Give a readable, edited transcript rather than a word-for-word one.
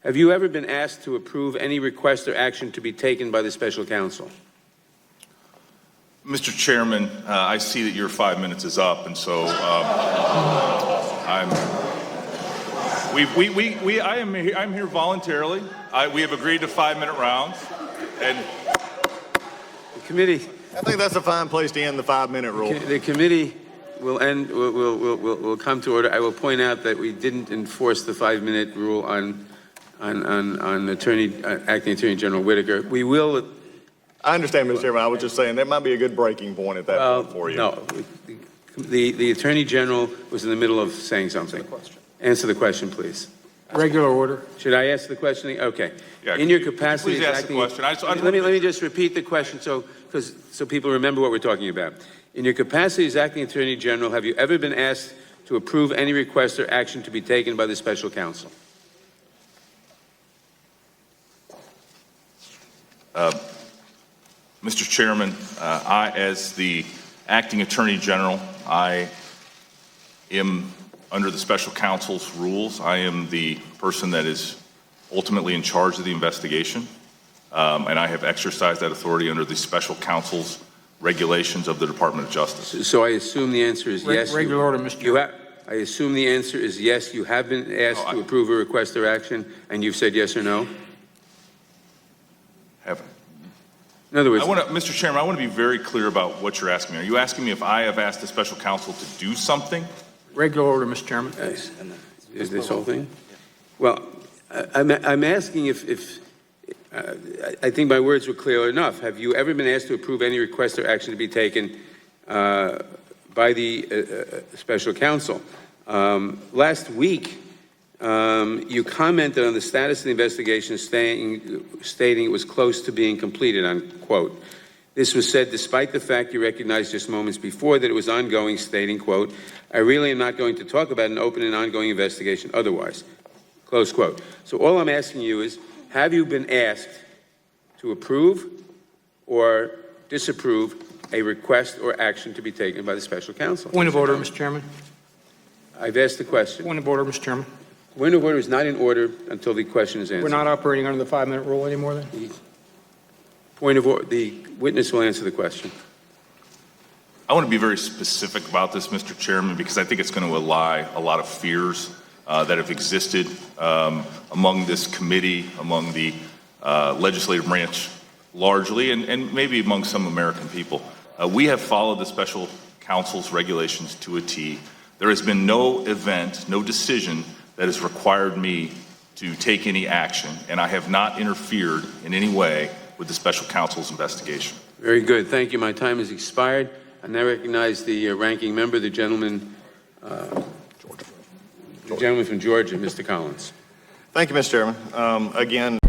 Have you ever been asked to approve any request or action to be taken by the special counsel? Mr. Chairman, I see that your 5 minutes is up, and so I'm here voluntarily. We have agreed to 5-minute rounds, and the committee. I think that's a fine place to end the 5-minute rule. The committee will end. Will come to order. I will point out that we didn't enforce the 5-minute rule on acting Attorney General Whitaker. We will. I understand, Mr. Chairman. I was just saying that might be a good breaking point at that point for you. No, the Attorney General was in the middle of saying something. Answer the question, please. Regular order. Should I ask the question? Okay. Yeah, in your capacity, please ask the question. Let me just repeat the question so people remember what we're talking about. In your capacity as acting Attorney General, have you ever been asked to approve any request or action to be taken by the special counsel? Mr. Chairman, as the acting Attorney General, I am under the special counsel's rules. I am the person that is ultimately in charge of the investigation, and I have exercised that authority under the special counsel's regulations of the Department of Justice. So I assume the answer is yes. Regular order, Mr. Chairman. I assume the answer is yes. You have been asked to approve a request or action, and you've said yes or no? Haven't. In other words, Mr. Chairman, I want to be very clear about what you're asking me. Are you asking me if I have asked the special counsel to do something? Regular order, Mr. Chairman. is this whole thing? Well, I'm asking if I think my words were clear enough. Have you ever been asked to approve any request or action to be taken by the special counsel? Last week, you commented on the status of the investigation, stating it was close to being completed, unquote. This was said despite the fact you recognized just moments before that it was ongoing, stating, quote, I really am not going to talk about an open and ongoing investigation otherwise, close quote. So all I'm asking you is, have you been asked to approve or disapprove a request or action to be taken by the special counsel? Point of order, Mr. Chairman. I've asked the question. Point of order, Mr. Chairman. Point of order is not in order until the question is answered. We're not operating under the 5-minute rule anymore then? Point of order, the witness will answer the question. I want to be very specific about this, Mr. Chairman, because I think it's going to allay a lot of fears that have existed among this committee, among the legislative branch largely, and maybe among some American people. We have followed the special counsel's regulations to a T. There has been no event, no decision that has required me to take any action, and I have not interfered in any way with the special counsel's investigation. Very good. Thank you. My time has expired. I now recognize the ranking member, the gentleman from Georgia, Mr. Collins. Thank you, Mr. Chairman. Again,